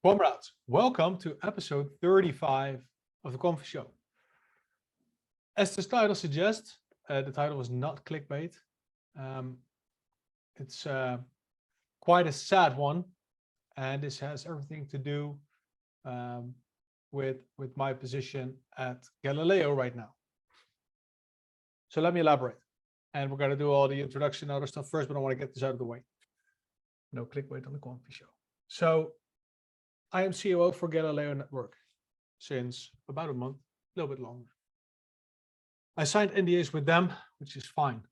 Comrades, welcome to episode 35 of the Quamfy Show. As the title suggests, the title is not clickbait. It's quite a sad one, and this has everything to do with my position at Galileo right now. So let me elaborate. And we're going to do all the introduction and other stuff first, but I want to get this out of the way. No clickbait on the Quamfy Show. So I am COO for Galileo Network since about a month, a little bit longer. I signed NDAs with them, which is fine.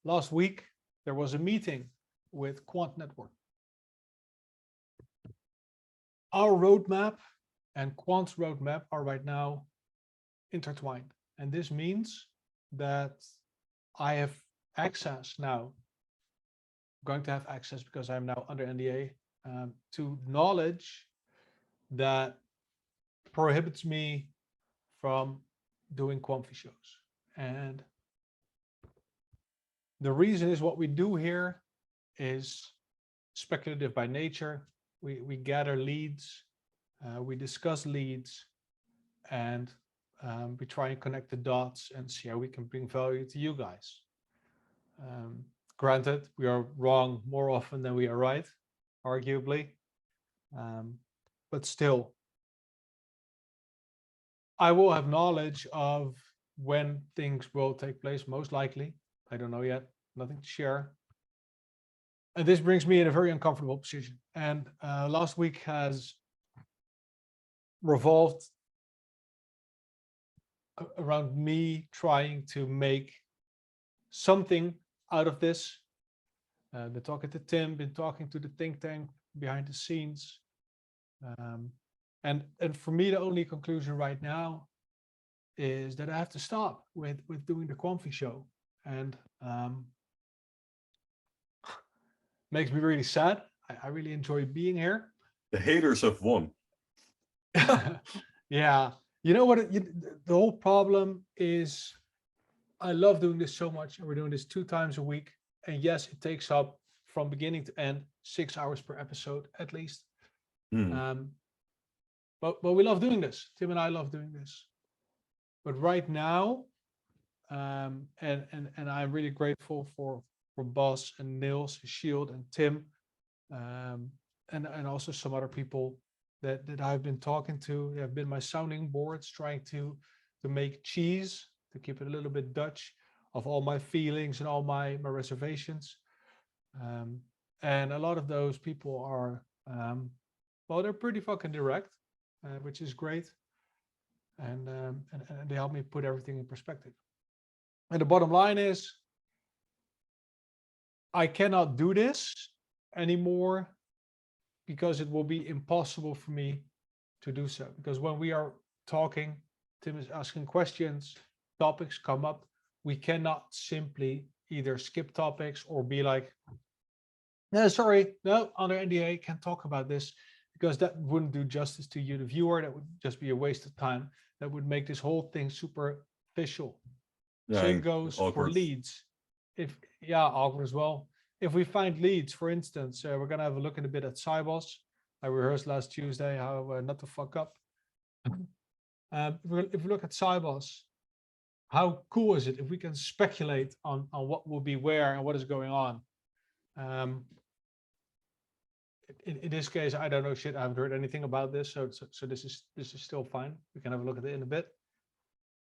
Last week, there was a meeting with Quant Network. Our roadmap and Quant's roadmap are right now intertwined. And this means that I have access now, going to have access because I'm now under NDA, to knowledge that prohibits me from doing Quamfy shows. And the reason is what we do here is speculative by nature. We gather leads, we discuss leads, and we try and connect the dots and see how we can bring value to you guys. Granted, we are wrong more often than we are right, arguably, but still, I will have knowledge of when things will take place, most likely. I don't know yet, nothing to share. And this brings me in a very uncomfortable position. And last week has revolved around me trying to make something out of this. Been talking to Tim, been talking to the think tank behind the scenes. And for me, the only conclusion right now is that I have to stop with doing the Quamfy show. And makes me really sad. I really enjoy being here. The haters have won. Yeah. You know what? The whole problem is I love doing this so much, and we're doing this 2 times a week. And yes, it takes up from beginning to end 6 hours per episode at least. But we love doing this. Tim and I love doing this. But right now, and I'm really grateful for Bas and Niels, Shield and Tim, and also some other people that I've been talking to. They have been my sounding boards, trying to make cheese, to keep it a little bit Dutch, of all my feelings and all my reservations. And a lot of those people are, well, they're pretty fucking direct, which is great. And they help me put everything in perspective. And the bottom line is, I cannot do this anymore because it will be impossible for me to do so. Because when we are talking, Tim is asking questions, topics come up, we cannot simply either skip topics or be like, no, sorry, no, under NDA, can't talk about this, because that wouldn't do justice to you, the viewer. That would just be a waste of time. That would make this whole thing superficial. Yeah, same goes for leads. Awkward as well. If we find leads, for instance, we're going to have a look in a bit at Sibos. I rehearsed last Tuesday how not to fuck up. If we look at Sibos, how cool is it if we can speculate on what will be where and what is going on? In this case, I don't know shit. I haven't heard anything about this, so this is still fine. We can have a look at it in a bit.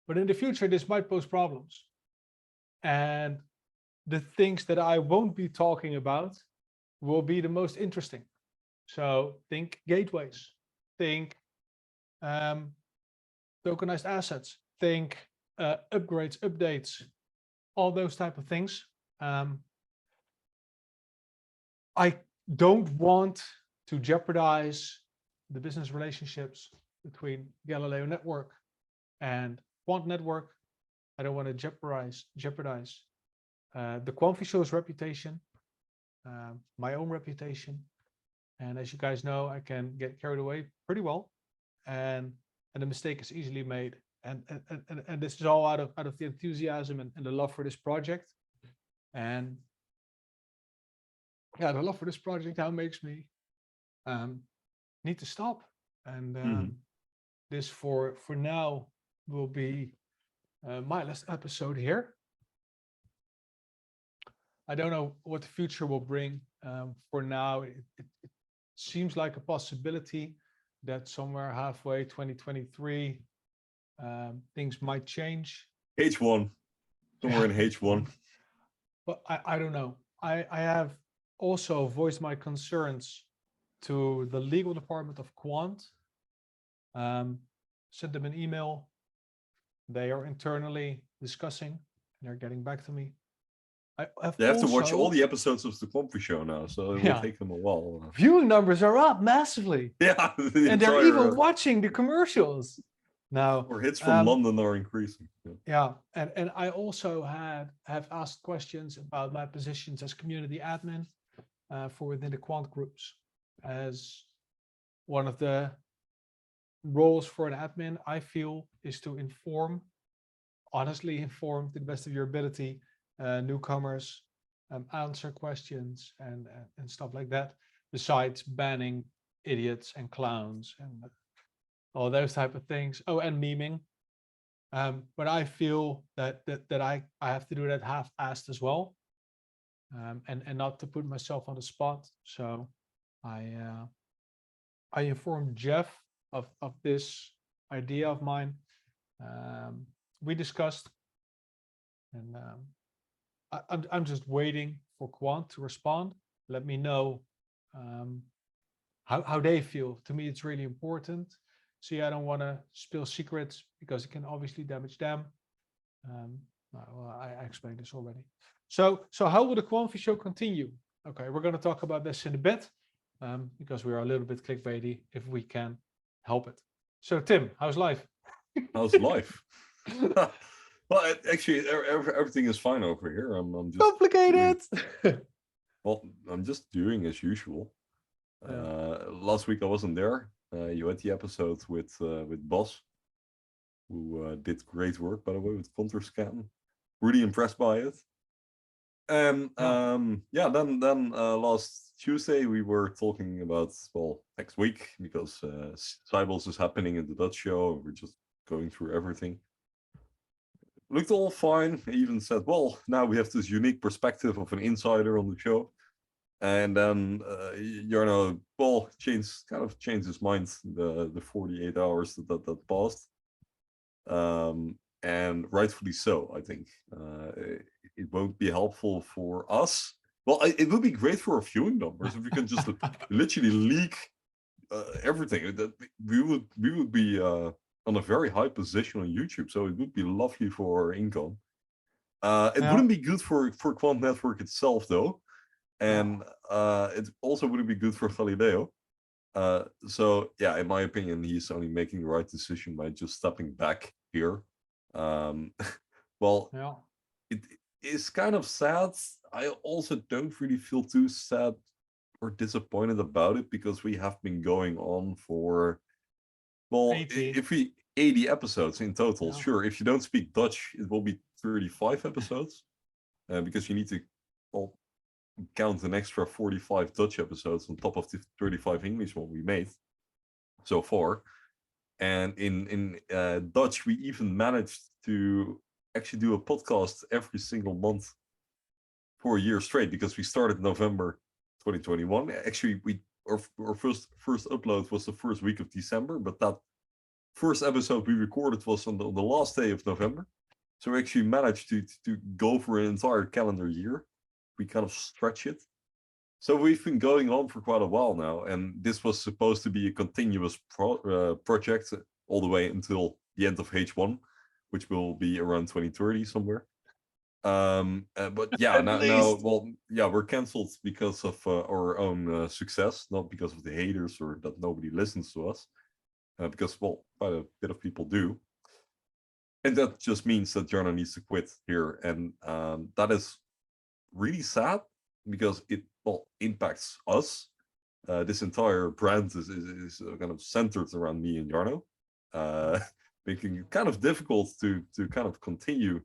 But in the future, this might pose problems. And the things that I won't be talking about will be the most interesting. So think gateways, think tokenized assets, think upgrades, updates, all those type of things. I don't want to jeopardize the business relationships between Galileo Network and Quant Network. I don't want to jeopardize the Quamfy show's reputation, my own reputation. And as you guys know, I can get carried away pretty well, and a mistake is easily made. And this is all out of the enthusiasm and the love for this project. And yeah, the love for this project now makes me need to stop. And this for now will be my last episode here. I don't know what the future will bring. For now, it seems like a possibility that somewhere halfway 2023, things might change. H1, somewhere in H1. But I don't know. I have also voiced my concerns to the legal department of Quant. Sent them an email. They are internally discussing and they're getting back to me. They have to watch all the episodes of the Quamfy show now, so it will take them a while. Viewing numbers are up massively. Yeah, and they're even watching the commercials now. Or hits from London are increasing. Yeah, and I also have asked questions about my positions as community admin for within the Quant groups. As one of the roles for an admin, I feel, is to honestly inform to the best of your ability, newcomers, answer questions and stuff like that, besides banning idiots and clowns and all those type of things. Oh, and memeing. But I feel that I have to do that half-assed as well, and not to put myself on the spot. So I informed Jeff of this idea of mine. We discussed, and I'm just waiting for Quant to respond. Let me know how they feel. To me, it's really important. See, I don't want to spill secrets because it can obviously damage them. Well, I explained this already. So how will the Quamfy show continue? Okay, we're going to talk about this in a bit because we are a little bit clickbaity if we can help it. So Tim, how's life? How's life? Well, actually, everything is fine over here. I'm just complicated. Well, I'm just doing as usual. Last week I wasn't there. You had the episode with Bos, who did great work, by the way, with Counterscan. Really impressed by it. And then last Tuesday we were talking about, well, next week, because Sibos is happening in the Dutch show. We're just going through everything. Looked all fine. I even said, well, now we have this unique perspective of an insider on the show. And then Jarno, well, kind of changed his mind the 48 hours that passed. And rightfully so, I think. It won't be helpful for us. Well, it would be great for our viewing numbers if we can just literally leak everything. That we would be on a very high position on YouTube, so it would be lovely for our income. It wouldn't be good for Quant Network itself, though. And it also wouldn't be good for Galileo. So yeah, in my opinion, he's only making the right decision by just stepping back here. Well, it is kind of sad. I also don't really feel too sad or disappointed about it, because we have been going on for, well, 80 episodes in total. Sure, if you don't speak Dutch, it will be 35 episodes, because you need to, well, count an extra 45 Dutch episodes on top of the 35 English one we made so far. And in Dutch, we even managed to actually do a podcast every single month for a year straight, because we started November 2021. Actually, our first upload was the first week of December, but that first episode we recorded was on the last day of November. So we actually managed to go for an entire calendar year. We kind of stretch it. So we've been going on for quite a while now, and this was supposed to be a continuous project all the way until the end of H1, which will be around 2030 somewhere. But yeah, now, well, yeah, we're cancelled because of our own success, not because of the haters or that nobody listens to us, because, well, quite a bit of people do. And that just means that Jarno needs to quit here, and that is really sad, because it, well, impacts us. This entire brand is kind of centered around me and Jarno, making it kind of difficult to kind of continue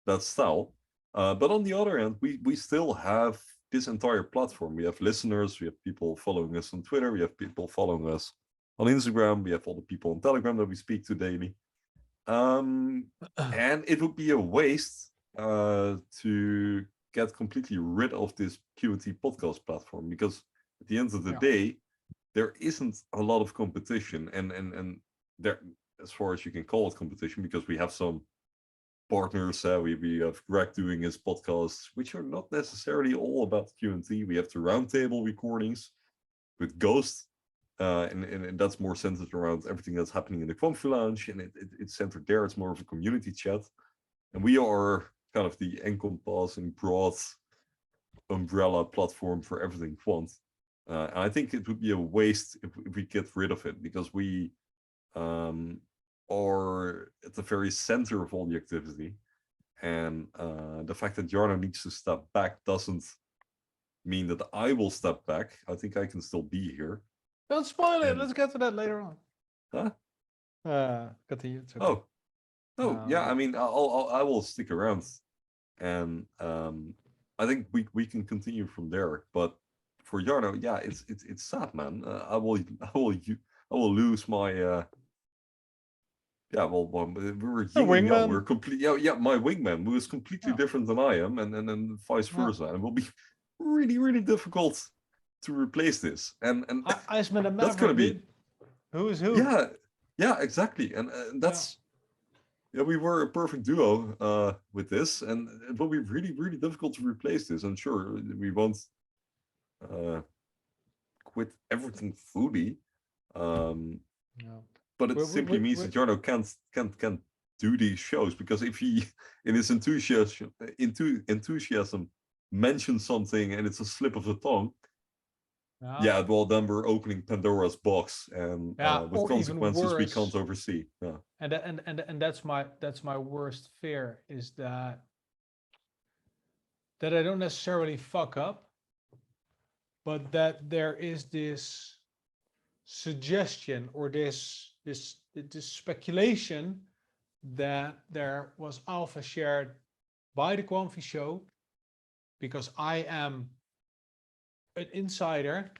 that style. But on the other hand, we still have this entire platform. We have listeners, we have people following us on Twitter, we have people following us on Instagram, we have all the people on Telegram that we speak to daily. And it would be a waste to get completely rid of this Q&T podcast platform, because at the end of the day, there isn't a lot of competition, and there, as far as you can call it competition, because we have some partners. We have Greg doing his podcasts, which are not necessarily all about Q&T. We have the roundtable recordings with Ghost, and that's more centered around everything that's happening in the Quamfy Lounge, and it's centered there. It's more of a community chat, and we are kind of the encompassing broad umbrella platform for everything Quant. And I think it would be a waste if we get rid of it, because we are at the very center of all the activity. And the fact that Jarno needs to step back doesn't mean that I will step back. I think I can still be here. Don't spoil it. Let's get to that later on. Huh? Continue. Okay. Yeah. I mean, I will stick around, and I think we can continue from there. But for Jarno, yeah, it's sad, man. I will lose my. Well, we were yin and yang. We're complete. My wingman, who is completely different than I am, and then vice versa, and it will be really, really difficult to replace this. And that's going to be who is who. Yeah, exactly. And that's we were a perfect duo with this, and it will be really, really difficult to replace this. And sure, we won't quit everything fully. But it simply means that Jarno can't do these shows, because if he, in his enthusiasm, mentions something and it's a slip of the tongue, well, then we're opening Pandora's box, and with consequences we can't oversee. Yeah. And that's my worst fear, is that I don't necessarily fuck up, but that there is this suggestion or this speculation that there was alpha shared by the Quamfy show, because I am an insider,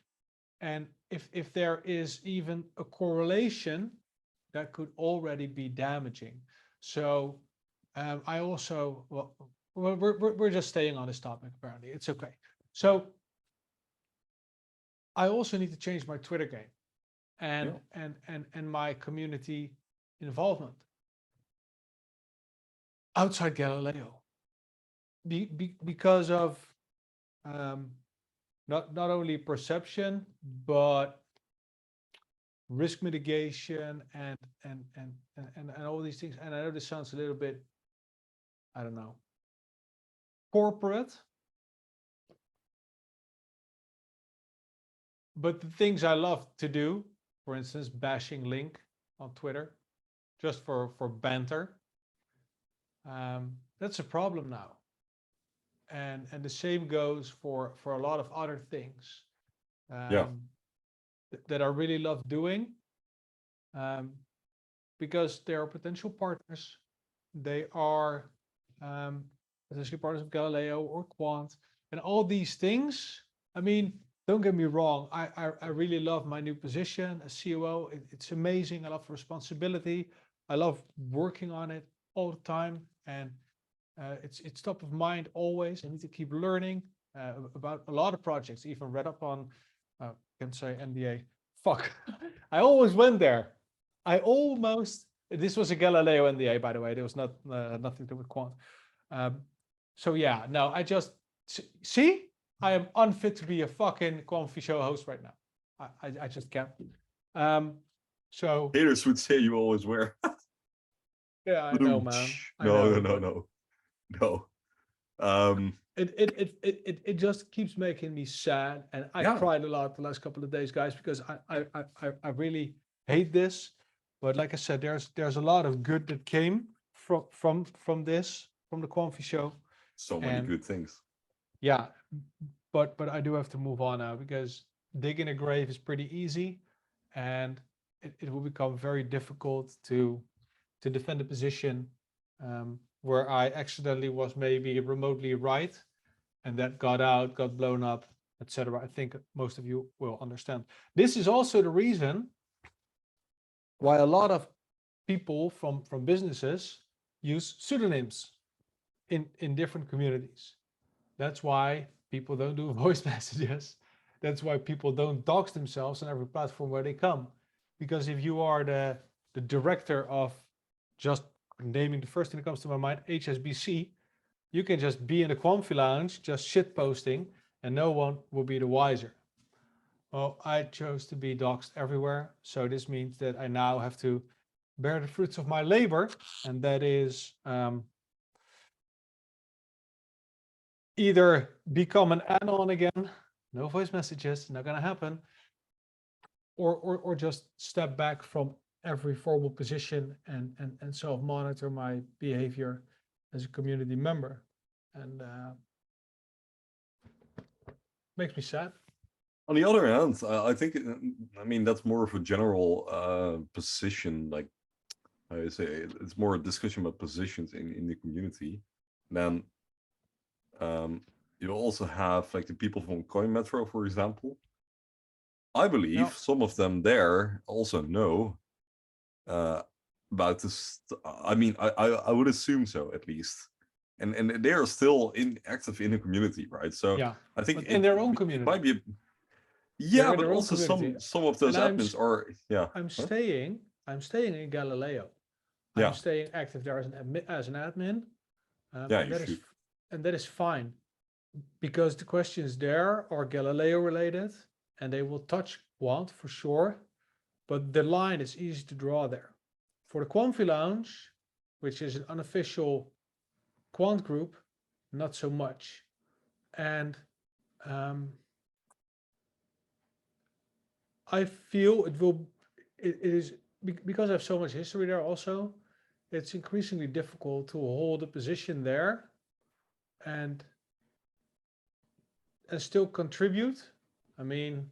and if there is even a correlation, that could already be damaging. So I also, we're just staying on this topic, apparently. It's okay. So I also need to change my Twitter game and my community involvement outside Galileo, because of not only perception, but risk mitigation and all these things. And I know this sounds a little bit, I don't know, corporate, but the things I love to do, for instance, bashing Link on Twitter, just for banter, that's a problem now. And the same goes for a lot of other things that I really love doing, because they are potential partners. They are potentially partners of Galileo or Quant, and all these things. I mean, don't get me wrong, I really love my new position as COO. It's amazing. I love the responsibility. I love working on it all the time, and it's top of mind always. I need to keep learning about a lot of projects, even read up on, can't say NDA. Fuck, I always went there. This was a Galileo NDA, by the way. There was nothing to do with Quant. So yeah, no, I just, see, I am unfit to be a fucking Quamfy show host right now. I just can't. So haters would say you always were. Yeah, I know, man. No. It just keeps making me sad, and I cried a lot the last couple of days, guys, because I really hate this. But like I said, there's a lot of good that came from this, from the Quamfy show. So many good things. Yeah, but I do have to move on now, because digging a grave is pretty easy, and it will become very difficult to defend a position where I accidentally was maybe remotely right, and that got out, got blown up, etc. I think most of you will understand. This is also the reason why a lot of people from businesses use pseudonyms in different communities. That's why people don't do voice messages. That's why people don't dox themselves on every platform where they come. Because if you are the director of, just naming the first thing that comes to my mind, HSBC, you can just be in the Quamfy Lounge, just shit posting, and no one will be the wiser. Well, I chose to be doxed everywhere. So this means that I now have to bear the fruits of my labor. And that is either become an anon again, no voice messages, not gonna happen, or just step back from every formal position and self-monitor my behavior as a community member. And makes me sad. On the other hand, I think, I mean, that's more of a general position, like I say, it's more a discussion about positions in the community. Then you also have like the people from Coin Metro, for example. I believe some of them there also know about this. I mean, I would assume so, at least. And they are still active in the community, right? So yeah, I think in their own community. It might be but also some of those admins are I'm staying in Galileo. I'm staying active there as an admin. And that is fine, because the questions there are Galileo related and they will touch Quant for sure, but the line is easy to draw there. For the Quamfy Lounge, which is an unofficial Quant group, not so much. And I feel it is, because I have so much history there also, it's increasingly difficult to hold a position there and still contribute. I mean,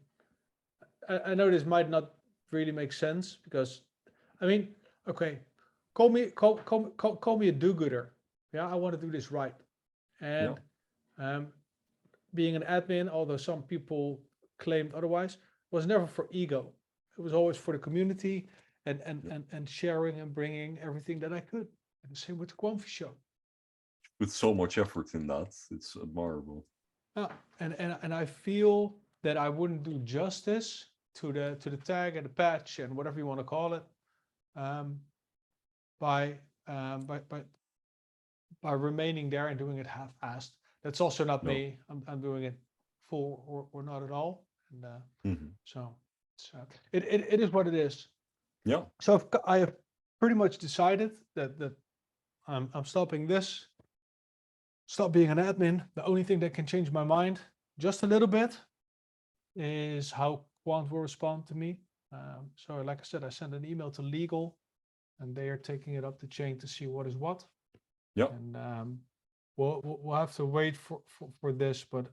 I know this might not really make sense, because, I mean, okay, call me a do-gooder. Yeah, I want to do this right. And being an admin, although some people claimed otherwise, was never for ego. It was always for the community and sharing and bringing everything that I could. And the same with the Quamfy show. With so much effort in that, it's admirable. And I feel that I wouldn't do justice to the tag and the patch and whatever you want to call it, by remaining there and doing it half-assed. That's also not me. I'm doing it full or not at all. And so it is what it is. Yeah. So I have pretty much decided that I'm stopping this. Stop being an admin. The only thing that can change my mind just a little bit is how Quant will respond to me. So like I said, I sent an email to legal, and they are taking it up the chain to see what is what. Yeah. And we'll have to wait for this, but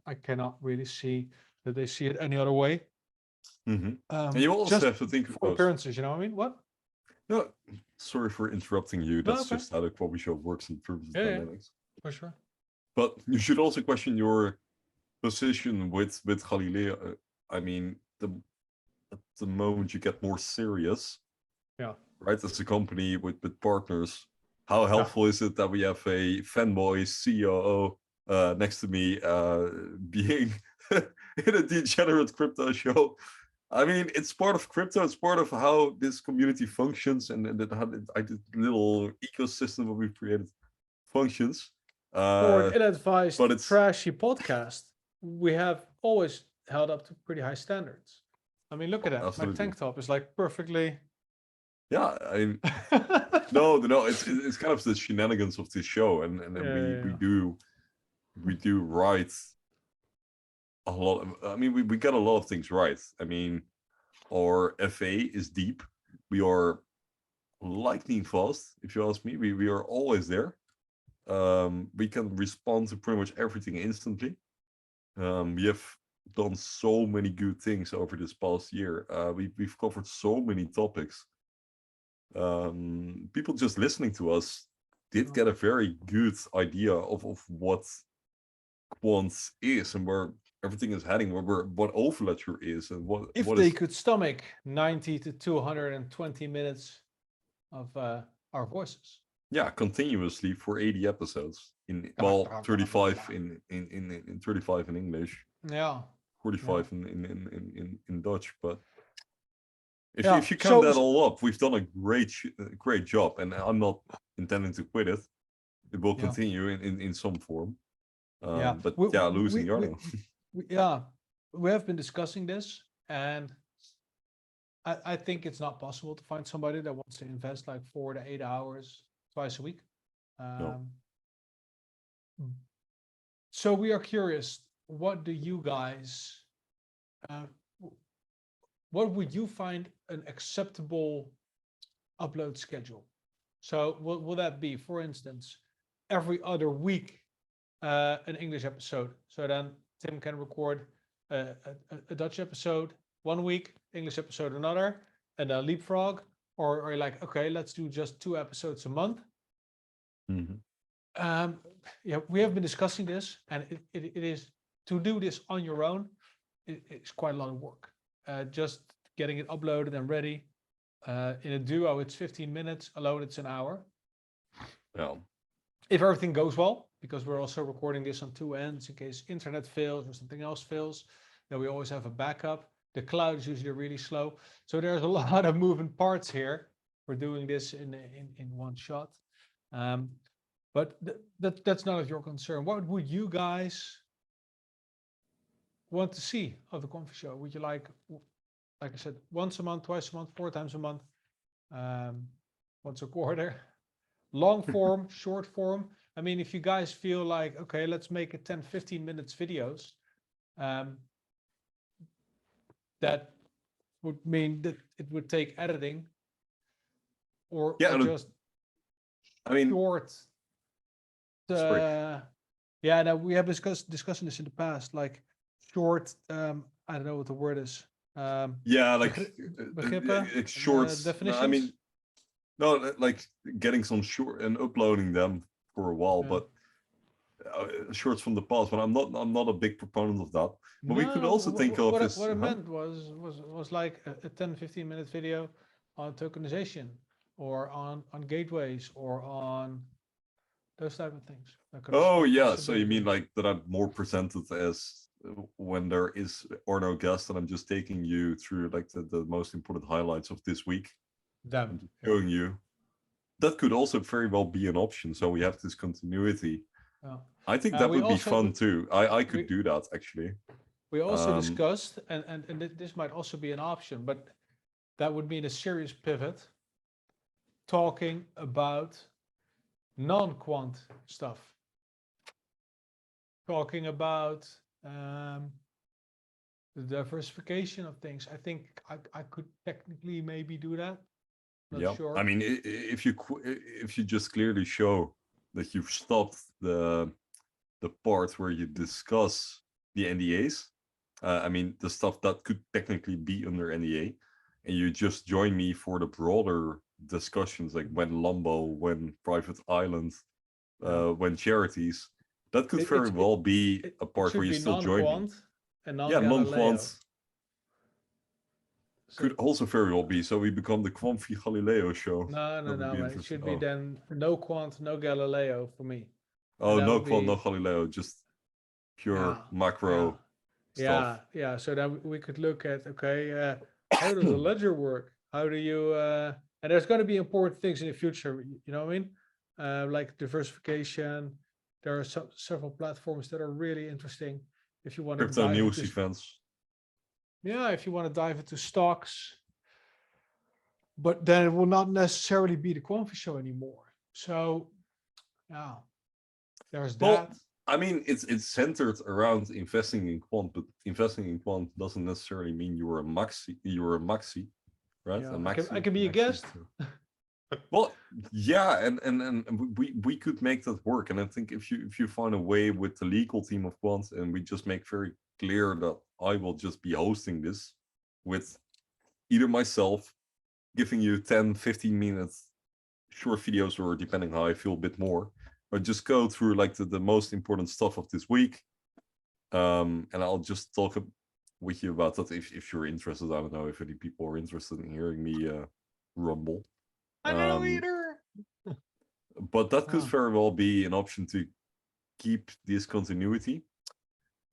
I cannot really see that they see it any other way. And you also have to think for appearances, you know what I mean? What? No, sorry for interrupting you. That's just how the Quamfy show works in terms of dynamics. For sure. But you should also question your position with Galileo. I mean, at the moment you get more serious, right, as a company with partners, how helpful is it that we have a fanboy COO next to me being in a degenerate crypto show? I mean, it's part of crypto. It's part of how this community functions, and how the little ecosystem that we've created functions. For an ill-advised, trashy podcast, we have always held up to pretty high standards. I mean, look at that. Absolutely. My tank top is like perfectly. Yeah, no, it's kind of the shenanigans of this show, and we do write a lot. I mean, we get a lot of things right. I mean, our FA is deep. We are lightning fast, if you ask me. We are always there. We can respond to pretty much everything instantly. We have done so many good things over this past year. We've covered so many topics. People just listening to us did get a very good idea of what Quant is and where everything is heading, what Overledger is, and what If what they is could stomach 90 to 220 minutes of our voices. yeah, continuously for 80 episodes in 35 in 35 in English, Yeah. 45 in Dutch, but if Yeah, if you count that so- all up, we've done a great job, and I'm not intending to quit it. It will Yeah. continue in some form. Yeah. But We- yeah, we- losing we- Jarno. Yeah, we have been discussing this, and I think it's not possible to find somebody that wants to invest like 4 to 8 hours twice a week. No. So we are curious, what do you guys, what would you find an acceptable upload schedule? So will that be, for instance, every other week, an English episode? So then Tim can record a Dutch episode 1 week, English episode another, and then leapfrog, or you're like, okay, let's do just 2 episodes a month. Yeah, we have been discussing this, and it is, to do this on your own, it's quite a lot of work. Just getting it uploaded and ready. In a duo, it's 15 minutes. Alone, it's an hour. Yeah. If everything goes well, because we're also recording this on 2 ends in case internet fails or something else fails, then we always have a backup. The cloud is usually really slow. So there's a lot of moving parts here. We're doing this in one shot. But that's none of your concern. What would you guys want to see of the Quamfy show? Would you like I said, once a month, twice a month, 4 times a month, once a quarter, long form, short form? I mean, if you guys feel like, okay, let's make it 10, 15 minutes videos, that would mean that it would take editing or just short. Yeah, no, we have discussing this in the past, like short, I don't know what the word is. Yeah, like begrippen, shorts. definitions. I mean, no, like getting some short and uploading them for a while, but shorts from the past. But I'm not a big proponent of that. But we could also think of this. What I meant was like a 10, 15 minute video on tokenization, or on gateways, or on those type of things. Oh yeah, so you mean like that I'm more presented as when there is or no guest, and I'm just taking you through like the most important highlights of this week. Showing you. That could also very well be an option. So we have this continuity. I think that would be fun too. I could do that actually. We also discussed, and this might also be an option, but that would mean a serious pivot, talking about non-quant stuff. Talking about the diversification of things. I think I could technically maybe do that. Not sure. I mean, if you just clearly show that you've stopped the part where you discuss the NDAs, I mean the stuff that could technically be under NDA, and you just join me for the broader discussions, like when Lambo, when private island, when charities. That could very well be a part where you still join me. And non-quant could also very well be. So we become the Quamfy Galileo show. No. It should be then no quant, no Galileo for me. Oh, no quant, no Galileo, just pure macro stuff. Yeah. So then we could look at, okay, how does a ledger work? How do you, and there's going to be important things in the future, you know what I mean? Like diversification. There are several platforms that are really interesting. If you want to crypto news events. Yeah, if you want to dive into stocks, but then it will not necessarily be the Quamfy show anymore. So, yeah, there's that. I mean, it's centered around investing in quant, but investing in quant doesn't necessarily mean you're a maxi. You're a maxi, right? Yeah, I can be a guest. Well, yeah, and we could make that work. And I think if you find a way with the legal team of Quant, and we just make very clear that I will just be hosting this with either myself giving you 10, 15 minutes short videos, or depending how I feel a bit more, or just go through like the most important stuff of this week, And I'll just talk with you about that if you're interested. I don't know if any people are interested in hearing me rumble. I don't know either. But that could very well be an option to keep this continuity.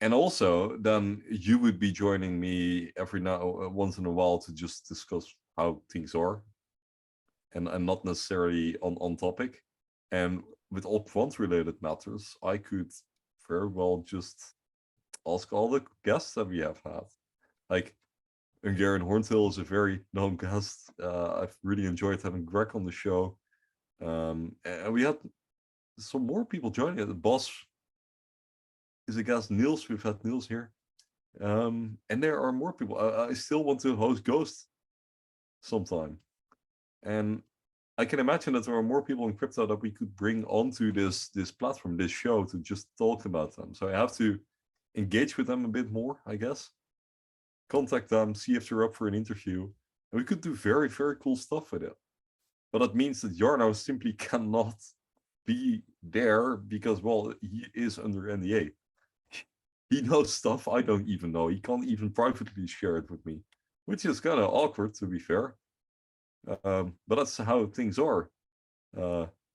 And also, then you would be joining me every once in a while to just discuss how things are, and not necessarily on topic. And with all quant-related matters, I could very well just ask all the guests that we have had. Like, Garen Horntail is a very known guest. I've really enjoyed having Greg on the show. And we had some more people joining. The boss is a guest, Niels. We've had Niels here. And there are more people. I still want to host Ghost sometime. And I can imagine that there are more people in crypto that we could bring onto this platform, this show, to just talk about them. So I have to engage with them a bit more, I guess. Contact them, see if they're up for an interview. And we could do very, very cool stuff with it. But that means that Jarno simply cannot be there because, well, he is under NDA. He knows stuff I don't even know. He can't even privately share it with me, which is kind of awkward, to be fair. But that's how things are,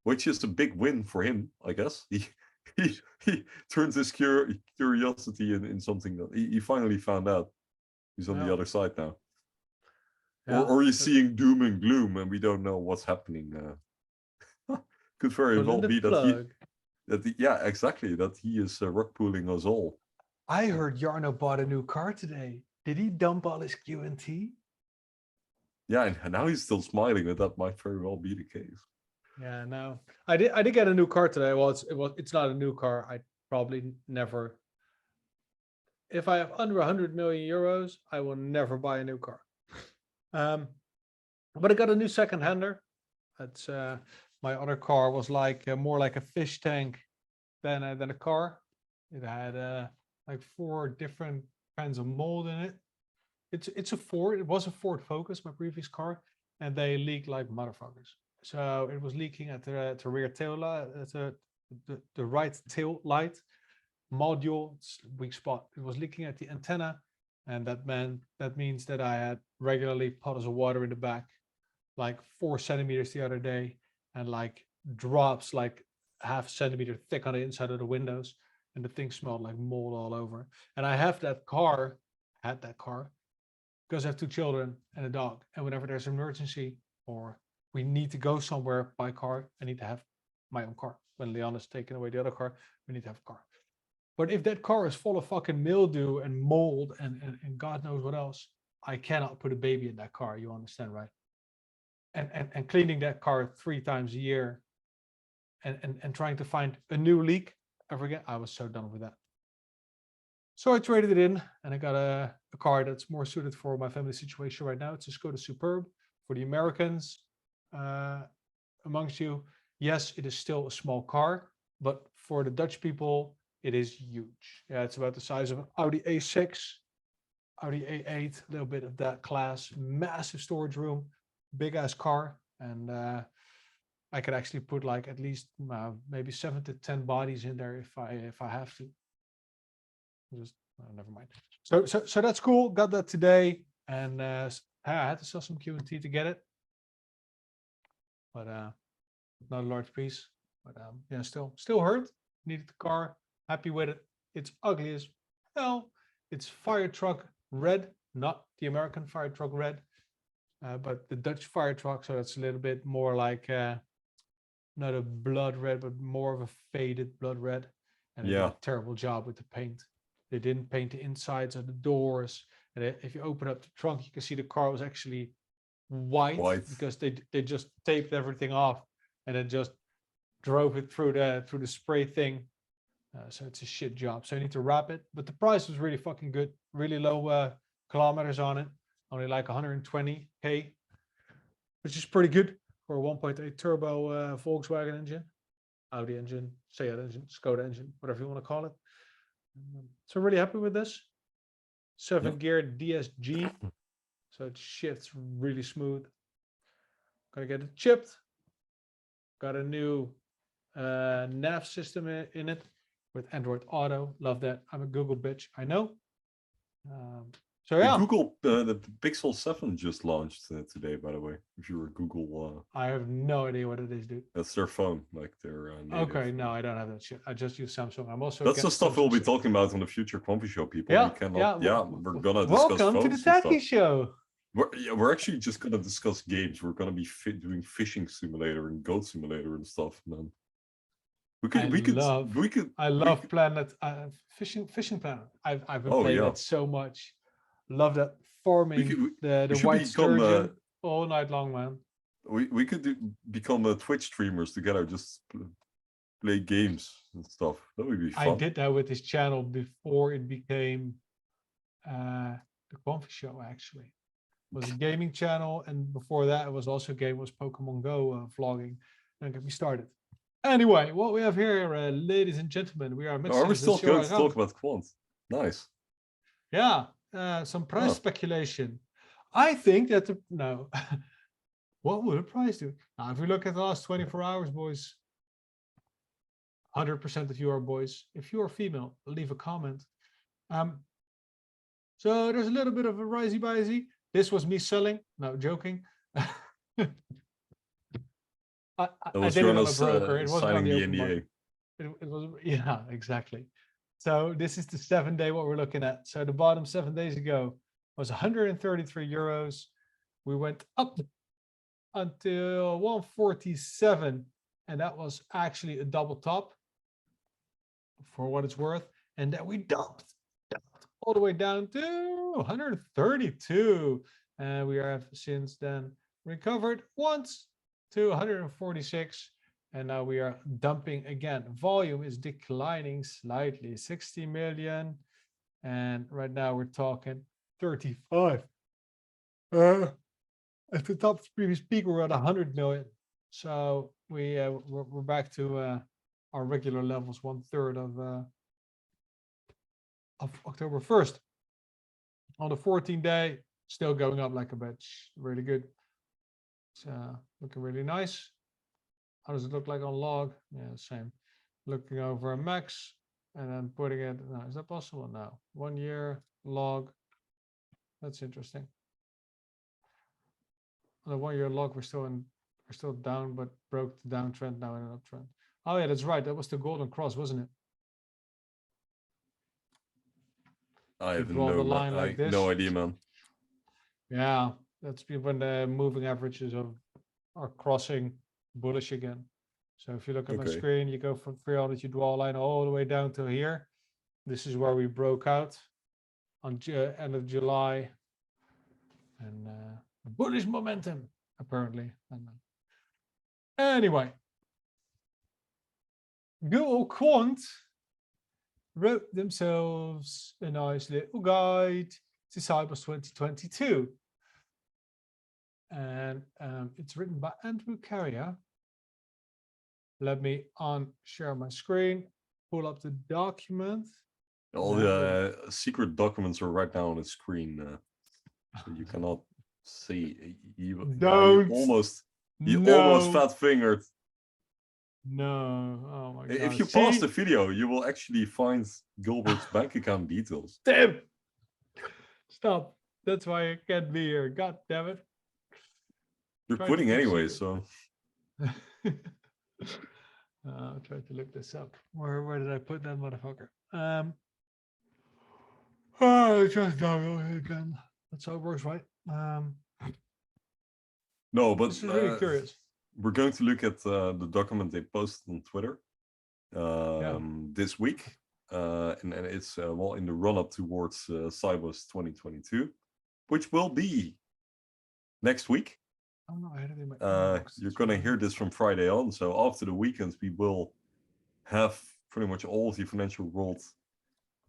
which is a big win for him, I guess. He turns his curiosity in something that he finally found out. He's on the other side now. Yeah, or he's seeing doom and gloom and we don't know what's happening. Could very well be that yeah, exactly, that he is rug pulling us all. I heard Jarno bought a new car today. Did he dump all his QNT? Yeah, and now he's still smiling, but that might very well be the case. Yeah, no. I did get a new car today. Well, it's not a new car. I probably never. If I have under 100 million euros, I will never buy a new car. But I got a new second-hander. That's my other car was like more like a fish tank than a car. It had like 4 different kinds of mold in it. It's a Ford. It was a Ford Focus, my previous car, and they leaked like motherfuckers. So it was leaking at the rear tail light, the right tail light module. It's weak spot. It was leaking at the antenna, and that means that I had regularly puddles of water in the back, like 4 centimeters the other day, and like drops like half centimeter thick on the inside of the windows, and the thing smelled like mold all over. And I had that car because I have 2 children and a dog, and whenever there's an emergency or we need to go somewhere by car, I need to have my own car. When Leanna's taking away the other car, we need to have a car. But if that car is full of fucking mildew and mold and God knows what else, I cannot put a baby in that car. You understand, right? And cleaning that car 3 times a year and trying to find a new leak ever again, I was so done with that. So I traded it in and I got a car that's more suited for my family situation right now. It's a Skoda Superb. For the Americans amongst you, yes, it is still a small car, but for the Dutch people, it is huge. Yeah, it's about the size of an Audi A6, Audi A8, a little bit of that class, massive storage room, big ass car. And I could actually put like at least maybe 7 to 10 bodies in there if I have to. Just never mind. So that's cool. Got that today, and I had to sell some QNT to get it, but not a large piece. But yeah, still hurt. Needed the car. Happy with it. It's ugly as hell. It's fire truck red, not the American fire truck red, but the Dutch fire truck. So it's a little bit more like not a blood red, but more of a faded blood red. And they did a terrible job with the paint. They didn't paint the insides of the doors. And if you open up the trunk, you can see the car was actually white. Because they just taped everything off and then just drove it through the spray thing. So it's a shit job. So I need to wrap it. But the price was really fucking good. Really low kilometers on it. Only like 120K, which is pretty good for a 1.8 turbo Volkswagen engine, Audi engine, Seat engine, Skoda engine, whatever you want to call it. So really happy with this 7-gear DSG. So it shifts really smooth. Gotta get it chipped. Got a new nav system in it. with Android Auto. Love that. I'm a Google bitch, I know. So The yeah, Google, the Pixel 7 just launched today, by the way. If you're a Google, I have no idea what it is, dude. that's their phone, like their native. Okay, no, I don't have that shit. I just use Samsung. I'm also That's the against stuff we'll be Samsung. talking about on the future Quamfy show, people. Yeah, We cannot, yeah. we're gonna discuss Welcome to the phones and Techie stuff. Show. We're actually just gonna discuss games. We're gonna be doing Fishing Simulator and Goat Simulator and stuff, man. I love Planet Fishing Planet. I've been playing it so much. Love that farming the white sturgeon all night long, man. We could become Twitch streamers together, just play games and stuff. That would be fun. I did that with this channel before it became the Quamfy show. Actually, it was a gaming channel, and before that, it was also Pokemon Go vlogging. Don't get me started. Anyway, what we have here, ladies and gentlemen, we are mixing. Are we still going to talk about Quant? Nice. Yeah, some price speculation. I think that no. What would a price do? Now, if we look at the last 24 hours, boys, 100% of you are boys. If you are female, leave a comment. So there's a little bit of a risey-bisey. This was me selling. No, joking. I didn't on a broker. It wasn't on the open market. It was, yeah, exactly. So this is the 7-day what we're looking at. So the bottom 7 days ago was 133 euros. We went up until 147, and that was actually a double top for what it's worth. And then we dumped all the way down to 132, and we have since then recovered once to 146, and now we are dumping again. Volume is declining slightly, 60 million, and right now we're talking 35. At the top of the previous peak, we're at 100 million. So we're back to our regular levels, 1/3 of October 1st. On the 14th day, still going up like a bitch. Really good. It's looking really nice. How does it look like on log? Yeah, same. Looking over a max and then putting it. No, is that possible? No. 1 year log. That's interesting. On the 1 year log, we're still down, but broke the downtrend, now in an uptrend. Oh yeah, that's right. That was the golden cross, wasn't it? I have no idea, man. Yeah, that's when the moving averages are crossing bullish again. So if you look at my screen, you go from 300, you draw a line all the way down to here. This is where we broke out on end of July, and bullish momentum apparently. Anyway, Google Quant wrote themselves a nice little guide to Sibos 2022, and it's written by Andrew Carrier. Let me share my screen, pull up the document. All the secret documents are right now on the screen, so you cannot see. You almost fat fingered. No, oh my god. If you pause the video, you will actually find Gilbert's bank account details. Tim, stop. That's why I can't be here. God damn it. You're quitting anyway, so. I'll try to look this up. Where did I put that motherfucker? Just download again. That's how it works, right? No, but this is really curious. We're going to look at the document they posted on Twitter this week, and it's well in the run-up towards Sibos 2022, which will be next week. Oh, no, I had it in my you're going to hear this from Friday on, so after the weekend we will have pretty much all of the financial world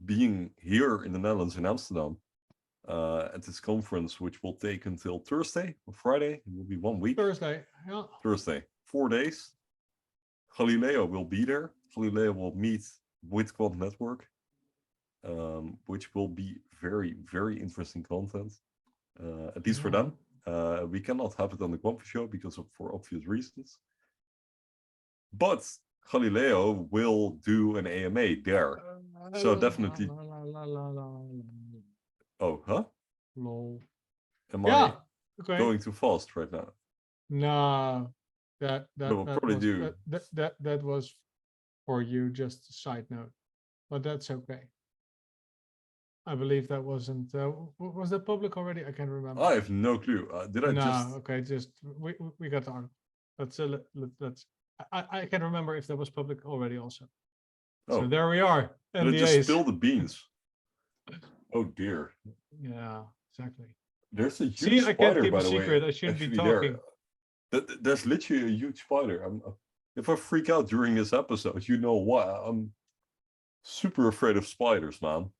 being here in the Netherlands, in Amsterdam, at this conference, which will take until Thursday or Friday. It will be 1 week. Thursday, yeah. Thursday, 4 days. Galileo will be there. Galileo will meet with Quant Network, which will be very, very interesting content, at least for them. We cannot have it on the Quamfy show because for obvious reasons. But Galileo will do an AMA there. So definitely. Oh, huh? Lol. Am Yeah. I Okay. going too fast right now? No. That was for you, just a side note, but that's okay. I believe that wasn't. Was that public already? I can't remember. I have no clue. Did I just? Okay. Just we got the article. Let's. I can't remember if that was public already. Also. Oh. So there we are. Did I just spill the beans? Oh dear. Yeah. Exactly. There's a huge spider, I can't keep by a the secret. way. I shouldn't be talking. There's literally a huge spider. If I freak out during this episode, you know why. I'm super afraid of spiders, man.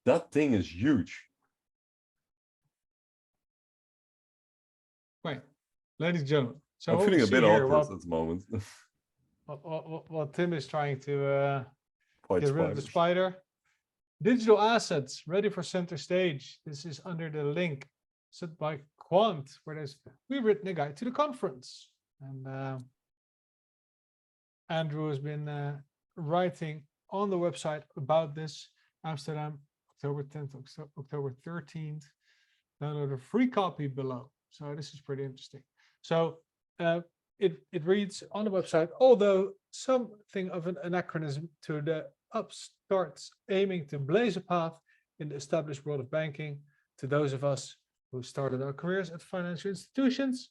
That thing is huge. Right, ladies and gentlemen. So I'm feeling a bit awkward at the moment. What Tim is trying to Get rid of the spider. Digital assets ready for center stage. This is under the link set by Quant, where we've written a guide to the conference. And Andrew has been writing on the website about this. Amsterdam, October 10th, October 13th. Download a free copy below. So this is pretty interesting. So it reads on the website, although something of an anachronism to the upstarts aiming to blaze a path in the established world of banking, to those of us who started our careers at financial institutions,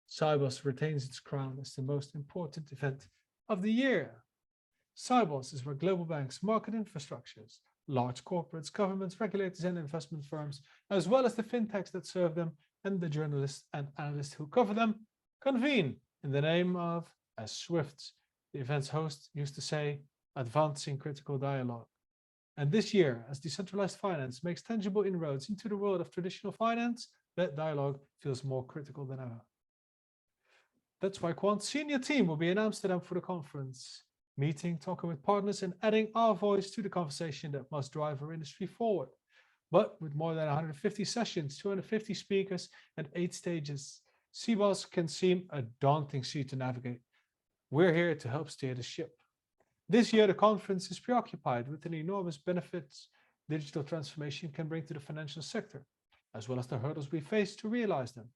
Sibos retains its crown as the most important event of the year. Sibos is where global banks, market infrastructures, large corporates, governments, regulators, and investment firms, as well as the fintechs that serve them and the journalists and analysts who cover them, convene in the name of, as Swift, the event's host, used to say, advancing critical dialogue. And this year, as decentralized finance makes tangible inroads into the world of traditional finance, that dialogue feels more critical than ever. That's why Quant's senior team will be in Amsterdam for the conference, meeting, talking with partners, and adding our voice to the conversation that must drive our industry forward. But with more than 150 sessions, 250 speakers, and 8 stages, Sibos can seem a daunting sea to navigate. We're here to help steer the ship. This year, the conference is preoccupied with the enormous benefits digital transformation can bring to the financial sector, as well as the hurdles we face to realize them,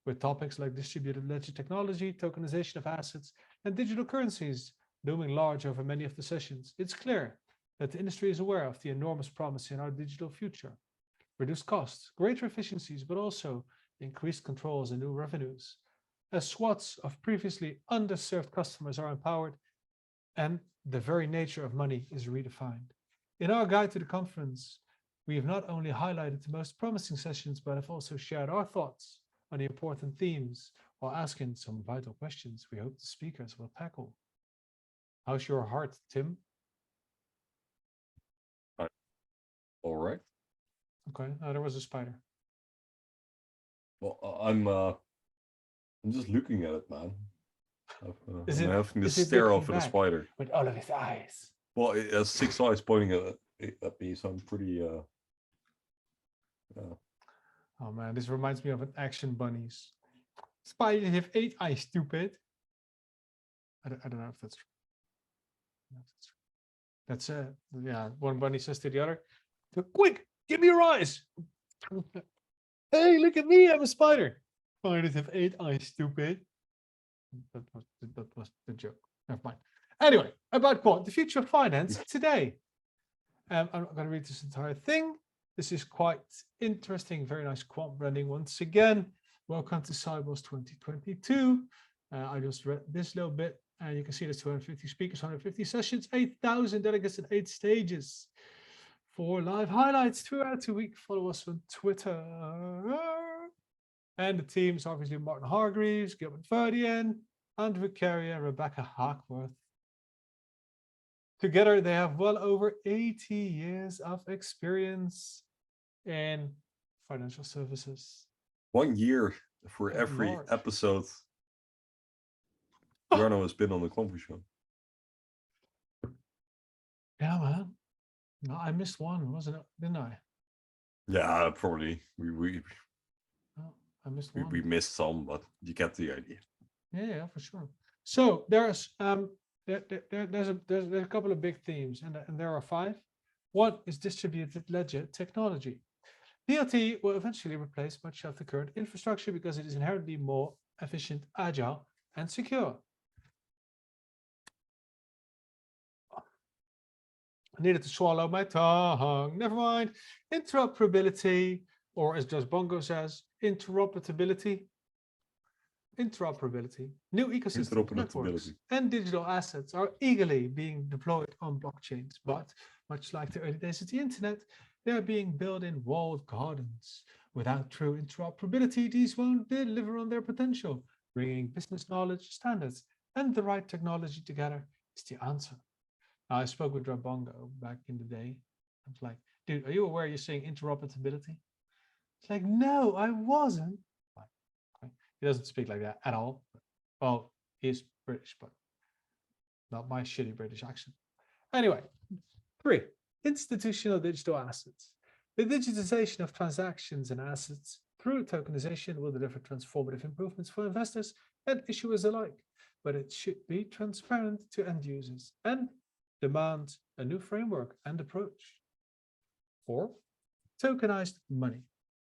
with topics like distributed ledger technology, tokenization of assets, and digital currencies looming large over many of the sessions. It's clear that the industry is aware of the enormous promise in our digital future. Reduced costs, greater efficiencies, but also increased controls and new revenues. As swaths of previously underserved customers are empowered, and the very nature of money is redefined. In our guide to the conference, we have not only highlighted the most promising sessions, but have also shared our thoughts on the important themes while asking some vital questions we hope the speakers will tackle. How's your heart, Tim? All right. Okay, there was a spider. Well, I'm just looking at it, man. I'm having to stare off at a spider with all of his eyes. Well, it has 6 eyes pointing at me, so I'm pretty. Oh man, this reminds me of an Action Bunnies. Spiders have 8 eyes, stupid. I don't know if that's true. That's yeah. One bunny says to the other, "Quick, give me your eyes." Hey, look at me! I'm a spider. Spiders have 8 eyes, stupid. That was the joke. Never mind. Anyway, about Quant, the future of finance today. I'm not going to read this entire thing. This is quite interesting. Very nice Quant branding once again. Welcome to Sibos 2022. I just read this little bit, and you can see there's 250 speakers, 150 sessions, 8,000 delegates in 8 stages. 4 live highlights throughout the week. Follow us on Twitter. And the teams, obviously, Martin Hargreaves, Gilbert Verdian, Andrew Carrier, Rebecca Hackworth. Together, they have well over 80 years of experience in financial services. 1 year for every episode Jarno has been on the Quamfy show. Yeah, man. No, I missed one, wasn't it? Didn't I? Yeah, probably. I missed one. We missed some, but you get the idea. Yeah, for sure. So there's a couple of big themes, and there are 5. One is distributed ledger technology. DLT will eventually replace much of the current infrastructure because it is inherently more efficient, agile, and secure. I needed to swallow my tongue. Never mind. Interoperability, or as Josh Bongo says, interoperability. New ecosystems, networks, and digital assets are eagerly being deployed on blockchains, but much like the early days of the internet, they are being built in walled gardens. Without true interoperability, these won't deliver on their potential. Bringing business knowledge, standards, and the right technology together is the answer. Now, I spoke with Rabongo back in the day. I was like, dude, are you aware you're saying interoperability? It's like, no, I wasn't. He doesn't speak like that at all. Well, he is British, but not my shitty British accent. Anyway, 3, institutional digital assets. The digitization of transactions and assets through tokenization will deliver transformative improvements for investors and issuers alike, but it should be transparent to end users and demand a new framework and approach. 4, tokenized money.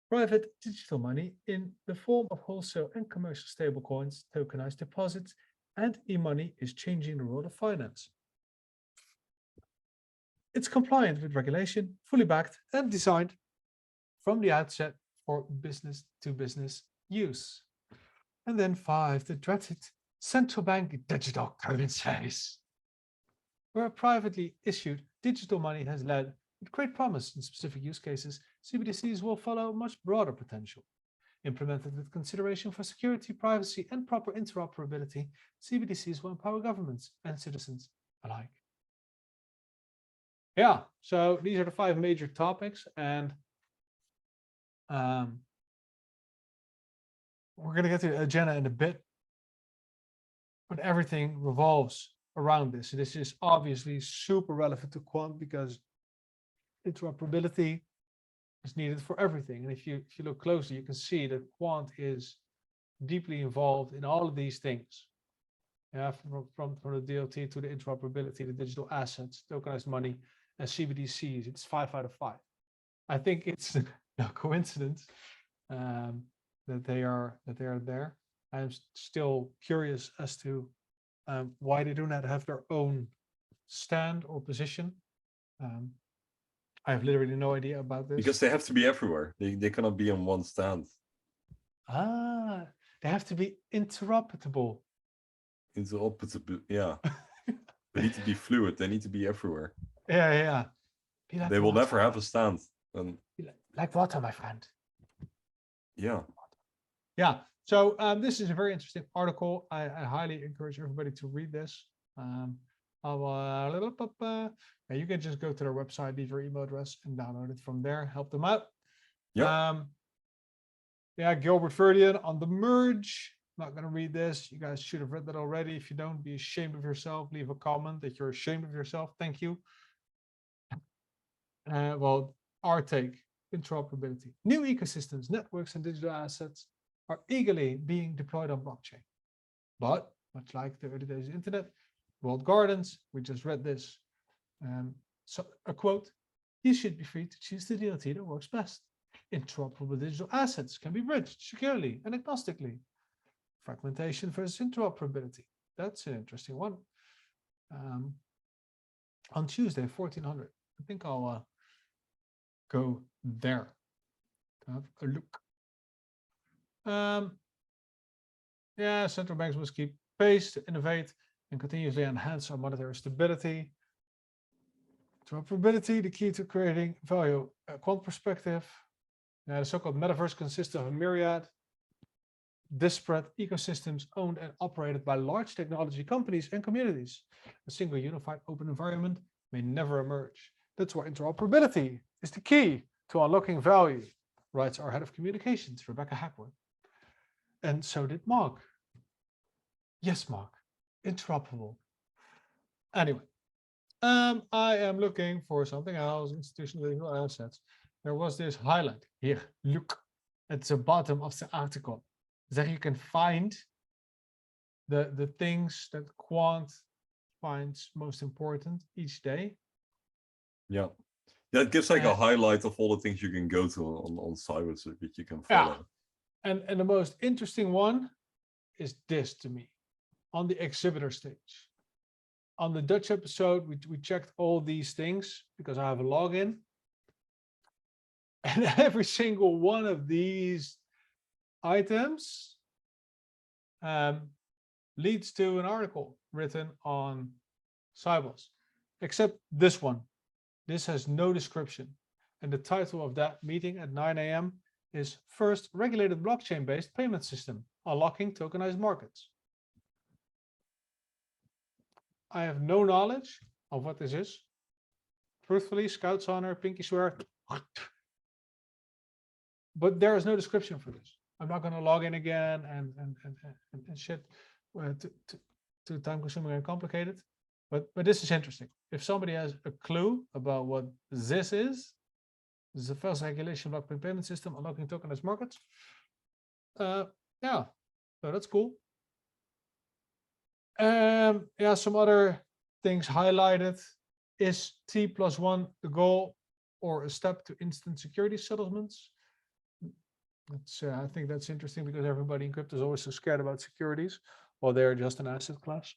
Private digital money in the form of wholesale and commercial stablecoins, tokenized deposits, and e-money is changing the world of finance. It's compliant with regulation, fully backed, and designed from the outset for business-to-business use. And then 5, the dreaded central bank digital currencies, where privately issued digital money has led with great promise in specific use cases. CBDCs will follow much broader potential. Implemented with consideration for security, privacy, and proper interoperability, CBDCs will empower governments and citizens alike. Yeah, so these are the 5 major topics, and we're going to get to the agenda in a bit, but everything revolves around this. So this is obviously super relevant to Quant because interoperability is needed for everything. And if you look closely, you can see that Quant is deeply involved in all of these things. Yeah, from the DLT to the interoperability, the digital assets, tokenized money, and CBDCs. It's 5 out of 5. I think it's no coincidence that they are there. I'm still curious as to why they do not have their own stand or position. I have literally no idea about this. Because they have to be everywhere. They cannot be on one stand. Ah, they have to be interoperable. Interoperable, yeah. They need to be fluid. They need to be everywhere. Yeah. Like they will never have a stand. And like water, my friend. Yeah. Yeah. So this is a very interesting article. I highly encourage everybody to read this. You can just go to their website, leave your email address, and download it from there. Help them out. Yeah. Yeah, Gilbert Verdian on the merge. I'm not going to read this. You guys should have read that already. If you don't, be ashamed of yourself. Leave a comment that you're ashamed of yourself. Thank you. Well, our take, interoperability. New ecosystems, networks, and digital assets are eagerly being deployed on blockchain. But much like the early days of the internet, walled gardens, we just read this. So a quote, you should be free to choose the DLT that works best. Interoperable digital assets can be bridged securely and agnostically. Fragmentation versus interoperability. That's an interesting one. On Tuesday, 1400. I think I'll go there to have a look. Yeah, central banks must keep pace to innovate and continuously enhance our monetary stability. Interoperability, the key to creating value. Quant perspective. The so-called metaverse consists of a myriad disparate ecosystems owned and operated by large technology companies and communities. A single unified open environment may never emerge. That's why interoperability is the key to unlocking value, writes our head of communications, Rebecca Hackworth. And so did Mark. Yes, Mark, interoperable. Anyway, I am looking for something else, institutional digital assets. There was this highlight here, look at the bottom of the article. There you can find the things that Quant finds most important each day. Yeah. Yeah, it gives like a Uh, highlight of all the things you can go to on Sibos that you can Yeah. follow. And the most interesting one is this to me, on the exhibitor stage. On the Dutch episode, we checked all these things because I have a login. And every single one of these items leads to an article written on Sibos, except this one. This has no description. And the title of that meeting at 9 a.m. is First Regulated Blockchain-Based Payment System, Unlocking Tokenized Markets. I have no knowledge of what this is. Truthfully, Scout's honor, pinky swear. But there is no description for this. I'm not going to log in again and shit. Too time consuming and complicated. But this is interesting. If somebody has a clue about what this is a first regulation blockchain payment system unlocking tokenized markets. Yeah, so that's cool. Yeah, some other things highlighted. Is T+1 the goal or a step to instant security settlements? That's, I think that's interesting because everybody in crypto is always so scared about securities, while they're just an asset class.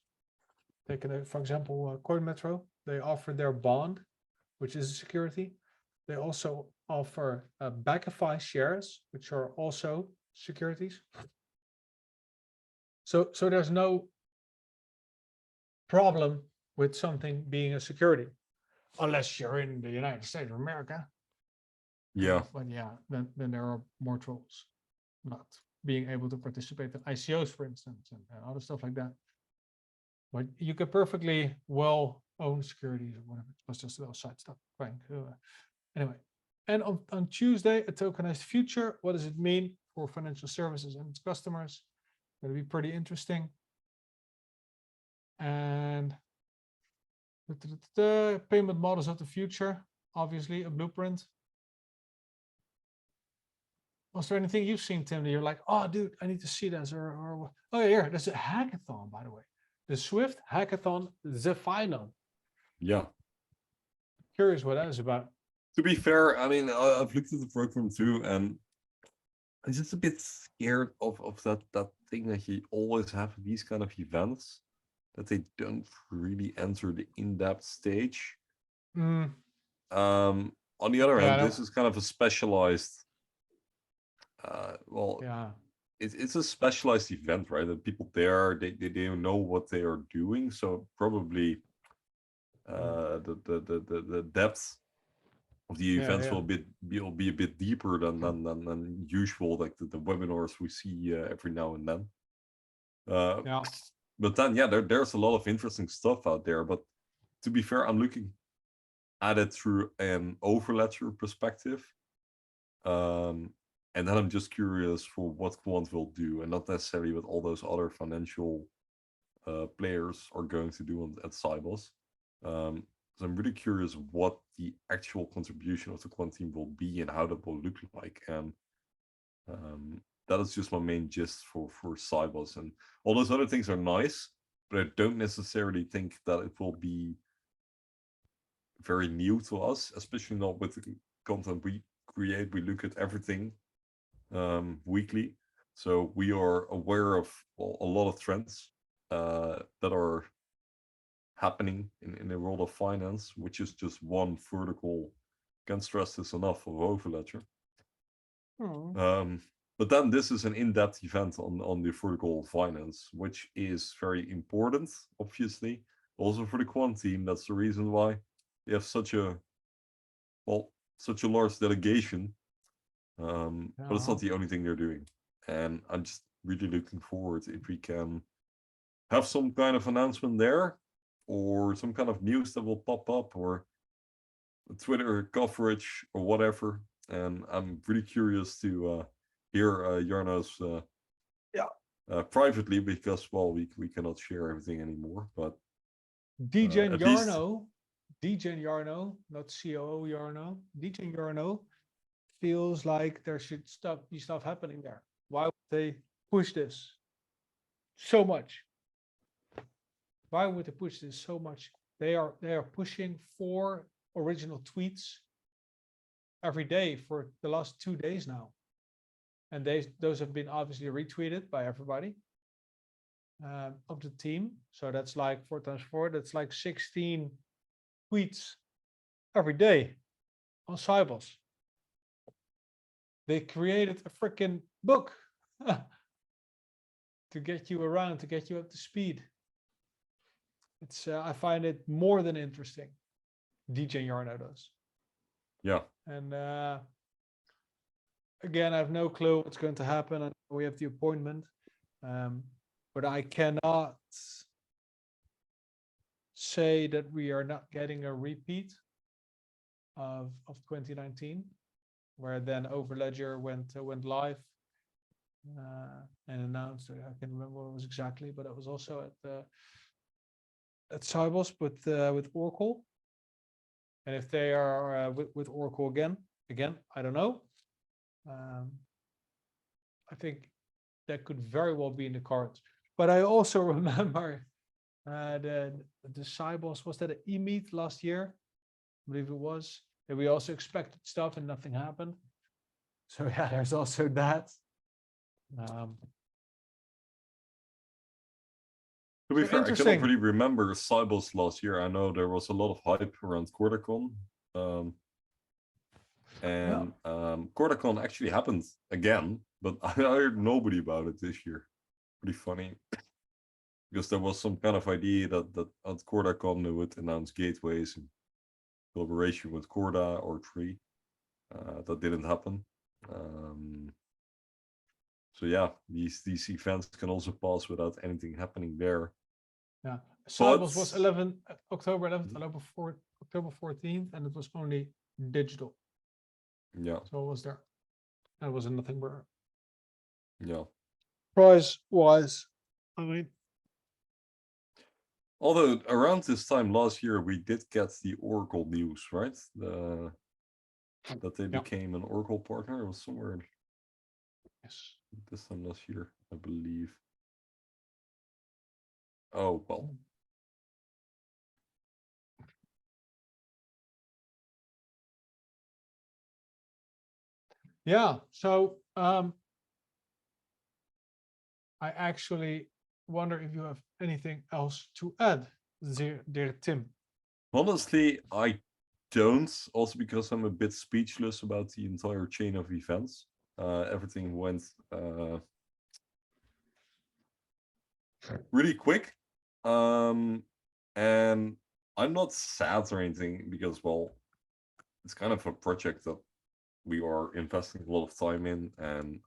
Take for example, Coin Metro. They offer their bond, which is a security. They also offer Backify shares, which are also securities. So there's no problem with something being a security, unless you're in the United States of America. Yeah. But yeah, then there are more trolls not being able to participate in ICOs, for instance, and other stuff like that. But you could perfectly well own securities or whatever. It's just a little side stuff. Frank. Anyway, and on Tuesday, a tokenized future. What does it mean for financial services and its customers? Going to be pretty interesting. And the payment models of the future, obviously a blueprint. Was there anything you've seen, Tim, that you're like, oh, dude, I need to see this? Or oh, yeah, here, there's a hackathon, by the way. The Swift Hackathon, the final. Yeah. Curious what that is about. To be fair, I mean, I've looked at the program too, and I'm just a bit scared of that thing that you always have at these kind of events, that they don't really enter the in-depth stage. On the other hand, this is kind of a specialized, it's a specialized event, right? That people there, they don't know what they are doing, so probably the depth of the events will be a bit deeper than usual, like the webinars we see every now and then. But then, yeah, there's a lot of interesting stuff out there. But to be fair, I'm looking at it through an overledger perspective. And then I'm just curious for what Quant will do, and not necessarily what all those other financial players are going to do at Sibos. So I'm really curious what the actual contribution of the Quant team will be and how that will look like. And that is just my main gist for Sibos. And all those other things are nice, but I don't necessarily think that it will be very new to us, especially not with the content we create. We look at everything weekly. So we are aware of a lot of trends that are happening in the world of finance, which is just one vertical. Can't stress this enough of Overledger. But then this is an in-depth event on the vertical finance, which is very important, obviously, also for the Quant team. That's the reason why they have such a large delegation. But it's not the only thing they're doing, and I'm just really looking forward if we can have some kind of announcement there, or some kind of news that will pop up, or Twitter coverage or whatever. And I'm really curious to hear Jarno's privately, because we cannot share everything anymore. But DJ Jarno, not COO Jarno, DJ Jarno feels like there should be stuff happening there. Why would they push this so much? why would they push this so much? They are pushing 4 original tweets every day for the last 2 days now, and those have been obviously retweeted by everybody of the team. So that's like 4 times 4. That's like 16 tweets every day on Sibos. They created a freaking book to get you around, to get you up to speed. It's I find it more than interesting. DJ Jarno does. Yeah. And again, I have no clue what's going to happen. And we have the appointment, but I cannot say that we are not getting a repeat of 2019, where then Overledger went live and announced. I can't remember what it was exactly, but it was also at Sibos with Oracle. And if they are with Oracle again, I don't know. I think that could very well be in the cards. But I also remember the Sibos, was that an e-meet last year? I believe it was. And we also expected stuff and nothing happened. So yeah, there's also that. To be fair, I cannot really remember Sibos last year. I know there was a lot of hype around QuarterCon. QuarterCon actually happened again, but I heard nobody about it this year. Pretty funny. Because there was some kind of idea that at QuarterCon they would announce gateways in collaboration with Corda or Tree. That didn't happen. So yeah, these events can also pass without anything happening there. Yeah, Sibos was October 11th, October 14th, and it was only digital. Yeah. So it was there. That was nothing but. Yeah. Price wise, I mean. Although around this time last year we did get the Oracle news, right? That they became an Oracle partner. It was somewhere. Yes. This time last year, I believe. Oh well. Yeah. So I actually wonder if you have anything else to add, dear Tim. Honestly, I don't. Also because I'm a bit speechless about the entire chain of events. Everything went really quick. And I'm not sad or anything because, well, it's kind of a project that we are investing a lot of time in, and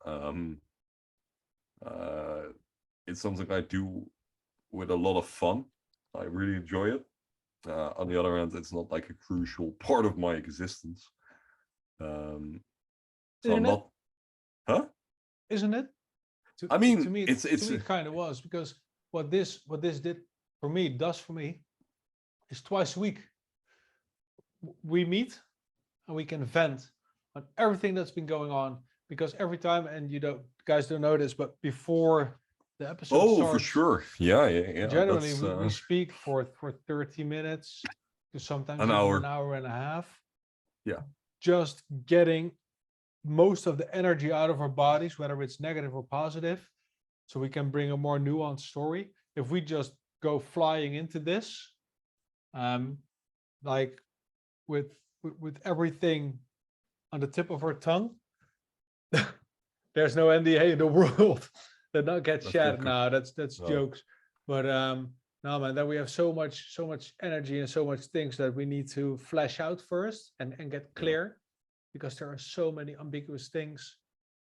it's something I do with a lot of fun. I really enjoy it. On the other hand, it's not like a crucial part of my existence. So I'm not. Huh? Isn't it? I mean, to me, it's it kind of was, because what this did for me, does for me, is twice a week we meet and we can vent on everything that's been going on, because every time, and you guys don't know this, but before the episode starts, for sure, yeah. Generally, we speak for 30 minutes to sometimes an hour and a half. Yeah, just getting most of the energy out of our bodies, whether it's negative or positive, so we can bring a more nuanced story. If we just go flying into this, like with everything on the tip of our tongue, there's no NDA in the world that not get shattered. No, that's jokes. But no, man, then we have so much energy and so much things that we need to flesh out first and get clear, because there are so many ambiguous things.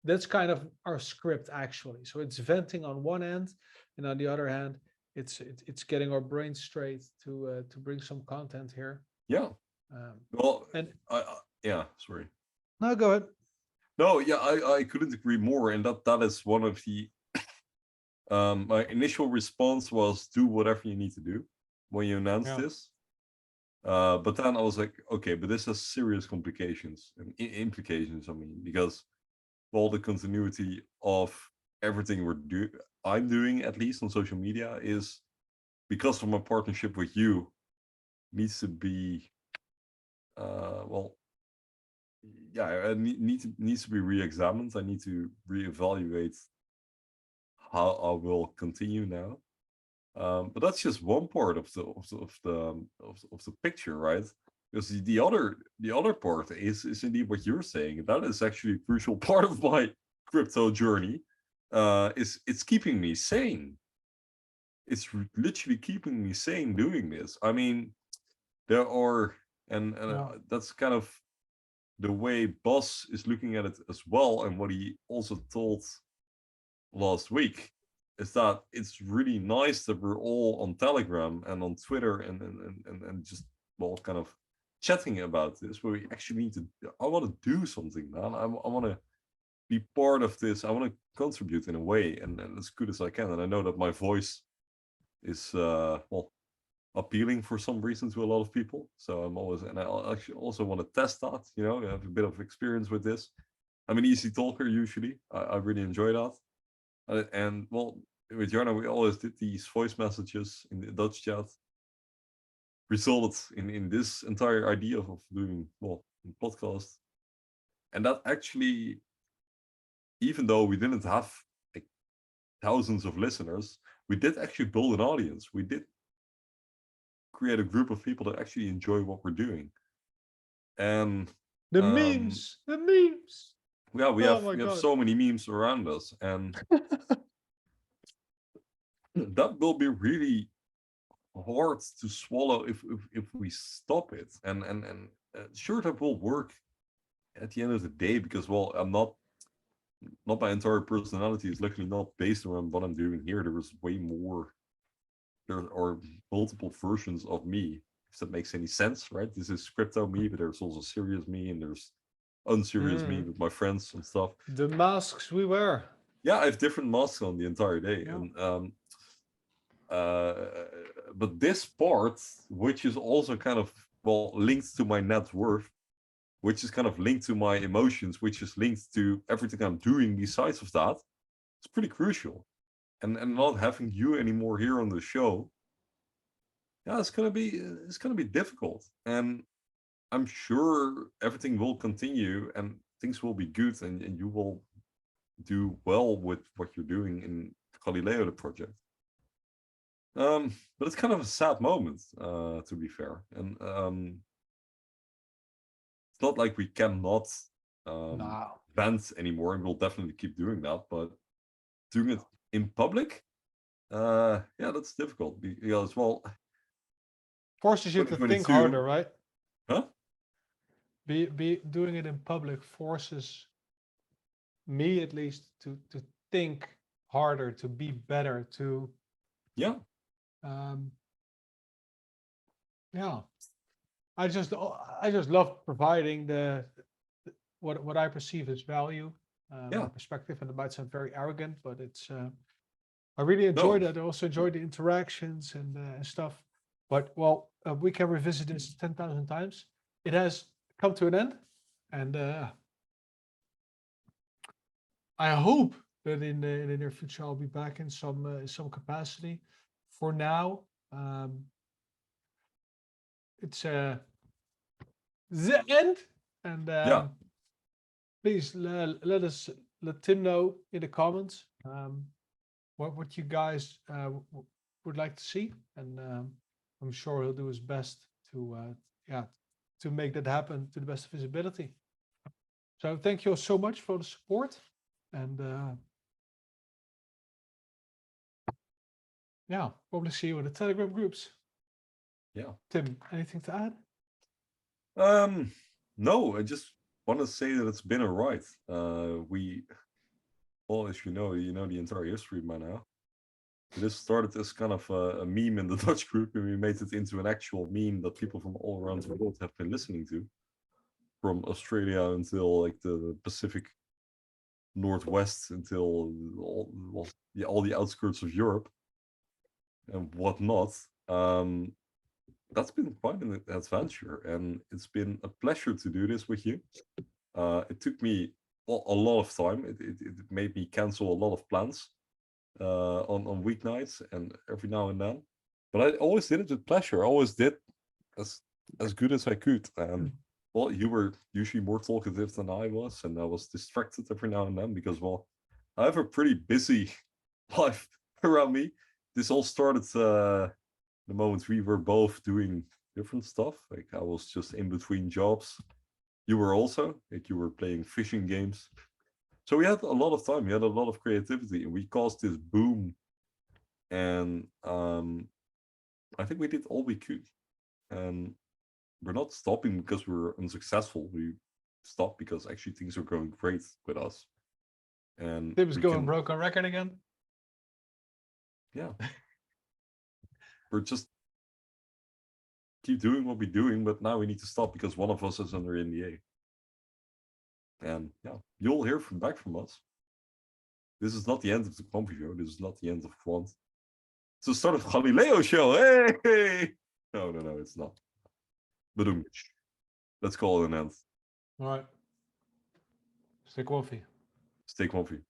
That's kind of our script, actually. So it's venting on one end, and on the other hand, it's getting our brains straight to bring some content here. Yeah. Well, and yeah, sorry. No, go ahead. No, yeah, I couldn't agree more, and that is one of the. My initial response was do whatever you need to do when you announce this. But then I was like, okay, but this has serious complications and implications. I mean, because all the continuity of everything I'm doing, at least on social media, is because of my partnership with you, needs to be, well, yeah, it needs to be re-examined. I need to reevaluate how I will continue now. But that's just one part of the picture, right? Because the other part is indeed what you're saying. That is actually a crucial part of my crypto journey. It's keeping me sane. It's literally keeping me sane doing this. I mean, there are, and that's kind of the way Bas is looking at it as well, and what he also told last week, is that it's really nice that we're all on Telegram and on Twitter and just, well, kind of chatting about this, where we actually need to, I want to do something, man. I want to be part of this. I want to contribute in a way, and as good as I can. And I know that my voice is, well, appealing for some reason to a lot of people. So I'm always, and I actually also want to test that, you know, I have a bit of experience with this. I'm an easy talker usually. I really enjoy that. And well, with Jarno, we always did these voice messages in the Dutch chat. Resulted in this entire idea of doing, well, a podcast. And that actually, even though we didn't have like thousands of listeners, we did actually build an audience. We did create a group of people that actually enjoy what we're doing. And the memes. Yeah, we Oh have so many memes around us, and that will be really hard to swallow if we stop it. And sure, that will work at the end of the day, because, well, I'm not my entire personality is luckily not based around what I'm doing here. There is way more. There are multiple versions of me, if that makes any sense, right? This is crypto me, but there's also serious me, and there's unserious me with my friends and stuff. The masks we wear. Yeah, I have different masks on the entire day. Yeah. And but this part, which is also kind of, well, linked to my net worth, which is kind of linked to my emotions, which is linked to everything I'm doing besides of that, it's pretty crucial. And not having you anymore here on the show, yeah, it's gonna be difficult. And I'm sure everything will continue and things will be good, and you will do well with what you're doing in Galileo, the project. But it's kind of a sad moment, to be fair. And it's not like we cannot vent anymore, and we'll definitely keep doing that. But doing it in public, yeah, that's difficult. Because, well, forces you to think harder, right? Huh? Be doing it in public forces me, at least, to think harder, to be better, to yeah. Yeah, I just love providing what I perceive as value, my perspective, and it might sound very arrogant, but it's I really enjoy that. I also enjoy the interactions and stuff. But, well, we can revisit this 10,000 times. It has come to an end, and I hope that in the near future I'll be back in some capacity. For now, it's the end, and please let Tim know in the comments what you guys would like to see, and I'm sure he'll do his best to make that happen to the best of his ability. So thank you all so much for the support, and yeah, probably see you in the Telegram groups. Yeah. Tim, anything to add? No, I just want to say that it's been a ride. We, well, as you know the entire history by now. This started as kind of a meme in the Dutch group, and we made it into an actual meme that people from all around the world have been listening to, from Australia until like the Pacific Northwest, until all the outskirts of Europe and whatnot. That's been quite an adventure, and it's been a pleasure to do this with you. It took me a lot of time. It made me cancel a lot of plans on weeknights and every now and then. But I always did it with pleasure. I always did as good as I could. And well, you were usually more talkative than I was, and I was distracted every now and then because, well, I have a pretty busy life around me. This all started the moment we were both doing different stuff. Like I was just in between jobs. You were also, like you were playing fishing games. So we had a lot of time. We had a lot of creativity, and we caused this boom. And I think we did all we could. And we're not stopping because we're unsuccessful. We stopped because actually things are going great with us. And Tim's going broke on record again. Yeah. We're just keep doing what we're doing, but now we need to stop because one of us is under NDA. And yeah, you'll hear back from us. This is not the end of the Quamfy show. This is not the end of Quant. It's the start of Galileo show. Hey! No, it's not. But let's call it an end. All right. Stay Quamfy. Stay Quamfy.